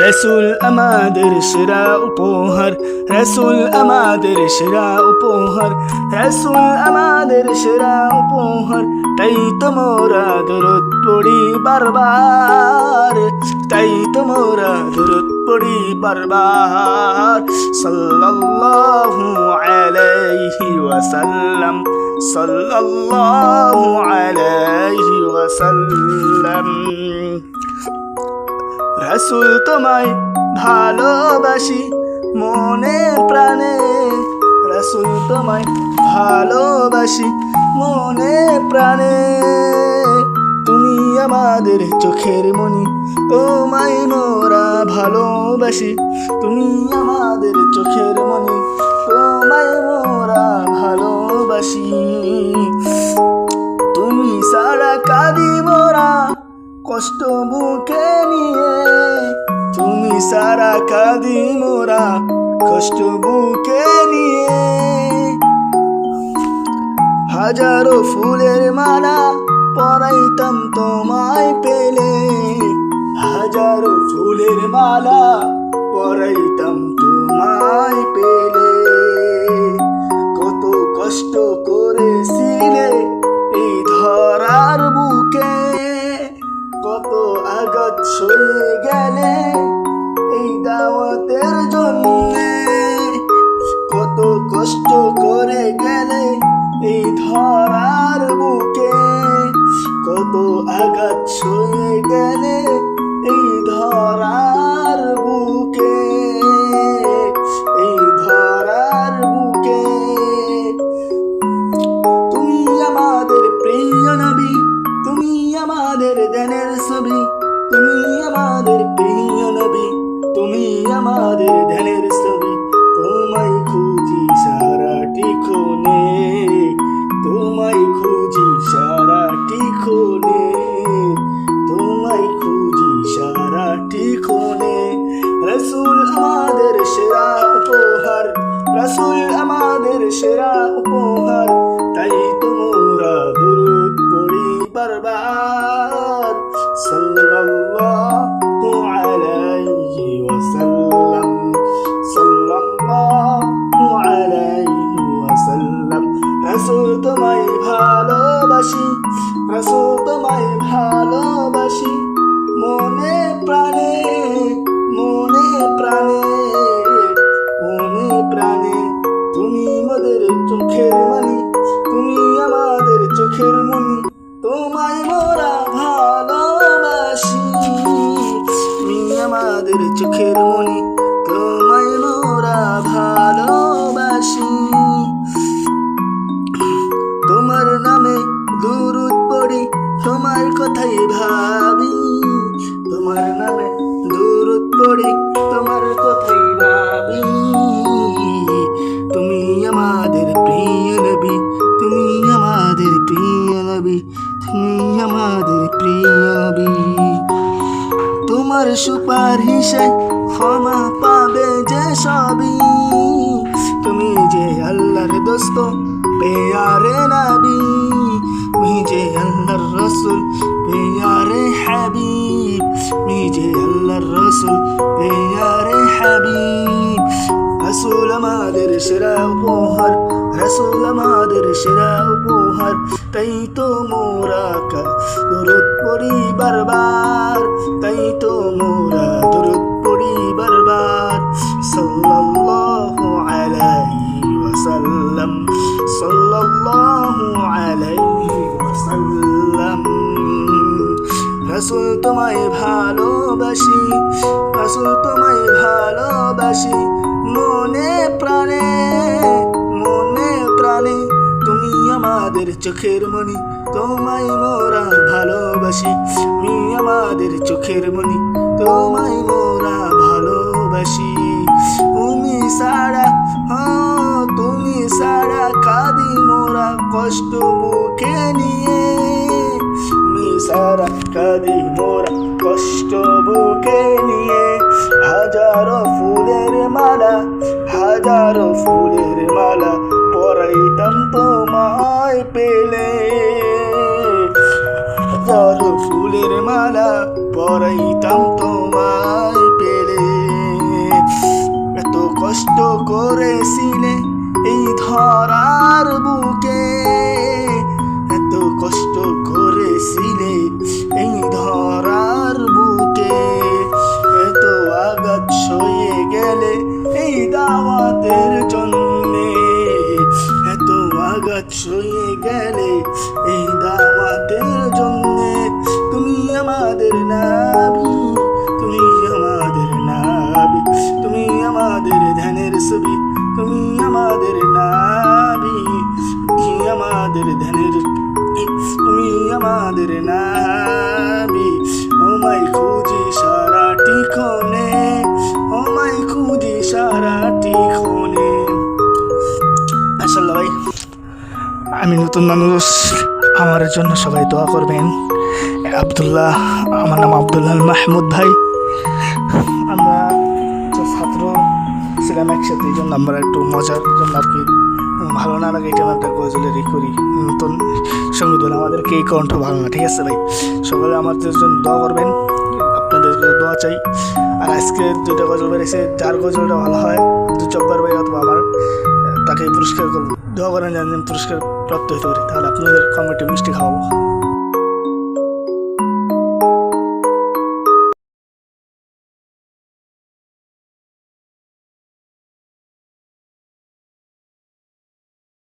রসুল আমাদের সেরা উপহার, রসুল আমাদের সেরা উপহার, রসুল আমাদের সেরা উপহার। তাই তো মোরা দরুদ পড়ি বারবার, তাই তো মোরা দরুদ পড়ি বারবার। সাল্লাল্লাহু আলাইহি ওয়াসাল্লাম, সাল্লাল্লাহু আলাইহি ওয়াসাল্লাম। রসুল তোমায় ভালোবাসি মনে প্রাণে, রসুল তোমায় ভালোবাসি মনে প্রাণে। তুমি আমাদের চোখের মনি, তোমায় মোরা ভালোবাসি। তুমি আমাদের চোখের মনি, তোমায় মোরা ভালোবাসি। তুমি সারা কাঁদি মোরা কষ্ট বুকে নিয়ে, তুমি সারা কাঁদি মোরা কষ্ট বুকে নিয়ে। হাজারো ফুলের মালা পরাইতাম তোমায় পেলে, হাজারো ফুলের মালা পরাইতাম তোমায় পেলে। কত কষ্ট করেছিলে এই ধরার বুকে, কত আঘাত সয়ে গেলে এই দাওয়াতের জন্যে, কত কষ্ট করে গেলে এই ধরার বুকে, কত আঘাত সয়ে গেলে এই ধরার বুকে, এই ধরার বুকে। তুমি আমাদের প্রিয় নবী, তুমি আমাদের ধ্যানের ছবি, তুমি আমাদের প্রিয় নবী, তুমি আমাদের ধ্যানের ছবি। তোমায় খুঁজি সারাটি ক্ষণে, তোমায় খুঁজি সারাটি ক্ষণে, তোমায় খুঁজি সারাটি ক্ষণে। রসুল আমাদের সেরা উপহার, রসুল আমাদের সেরা উপহার। তাই তো মোরা দরুদ পড়ি বারবার। সাল্লাল্লাহু আলাইহি ওয়াসাল্লাম, সাল্লাল্লাহু আলাইহি ওয়াসাল্লাম। রসুল তোমায় ভালোবাসি, রসুল তোমায় ভালোবাসি মনে প্রাণে, মনে প্রাণে, মনে প্রাণে। তুমি আমাদের চোখের মনি, তুমি আমাদের চোখের মনি, তোমায় মোরা ভালোবাসি। তুমি আমাদের চোখের মনি, তোমায় মোরা ভালোবাসি। তোমার নামে দুরূদ পড়ি, তোমার কথাই ভাবি, তোমার নামে দুরূদ পড়ি, তোমার কথাই ভাবি। তুমি আমাদের প্রিয় নবী, তুমি আমাদের প্রিয় নবী, তুমি আমাদের প্রিয় নবী। তোমার সুপারিশে ক্ষমা পাবে যে সবই, তুমি যে আল্লাহর দোস্ত পেয়ারে নবী, তুমি যে আল্লাহর রসুল পেয়ারে হাবিব, তুমি যে আল্লাহর রসুল পেয়ারে হাবিব। রসুল আমাদের সেরা উপহার, রসুল আমাদের সেরা উপহার। তাই তো মোরা দরুদ পড়ি বারবার, তাই তো মোরা দরুদ পড়ি বারবার। সাল্লাল্লাহু আলাইহি ওয়াসাল্লাম, সাল্লাল্লাহু আলাইহি ওয়াসাল্লাম। রসুল তোমায় ভালোবাসি, রসুল তোমায় ভালোবাসি মনে প্রাণে, মনে প্রাণে। তুমি আমাদের চোখের মনি, তোমায় মোরা ভালোবাসি। তুমি আমাদের চোখের মনি, তোমায় মোরা ভালোবাসি। তুমি সারা, তুমি সারা কাঁদি মোরা কষ্ট বুকে নিয়ে, তুমি সারা কাঁদি মোরা কষ্ট বুকে নিয়ে। হাজারো ফুলের মালা, হাজারো ফুলের মালা পরাইতাম তোমায় পেলে, হাজারো ফুলের মালা পরাইতাম তোমায় পেলে। কষ্ট করেছিলে এই ধরার বুকে, এত কষ্ট করেছিলে এই ধরার বুকে, এত আঘাত সয়ে গেলে এই দাওয়াতের জন্যে, এত আঘাত সয়ে গেলে এই দাওয়াতের জন্যে। তুমি আমাদের নাবি, তুমি আমাদের নাবি, তুমি আমাদের ধ্যানের ছবি, তুমি আমাদের নাবি, তুমি আমাদের ধ্যানের, তুমি আমাদের নাবি। ওমাই খুঁজি সারাটি ক্ষণে, ওমাই খুঁজি সারাটি ক্ষণে। আসলে ভাই আমি নতুন মানুষ, আমার জন্য সবাই দোয়া করবেন। আব্দুল্লাহ, আমার নাম আব্দুল্লাহ মাহমুদ ভাই। আমরা ছাত্র ছিলাম একসাথে, এই জন্য আমরা একটু মজার জন্য আর কি, ভালো না লাগে এটা আমরা একটা গজলের করি। নতুন সঙ্গীত হলে আমাদেরকে এই কণ্ঠ ভালো না, ঠিক আছে ভাই? সকলে আমাদের জন্য দোয়া করবেন, আপনাদের দোয়া চাই। আর আজকে দুইটা গজল বেরিয়েছে, যার গজলটা ভালো হয় দু চব্বার ভাই অথবা আমার, তাকে পুরস্কার করবো। দোয়া করেন যেন পুরস্কার প্রাপ্ত হতে পারি, তাহলে আপনাদের কমিটি মিষ্টি খাওয়াবো।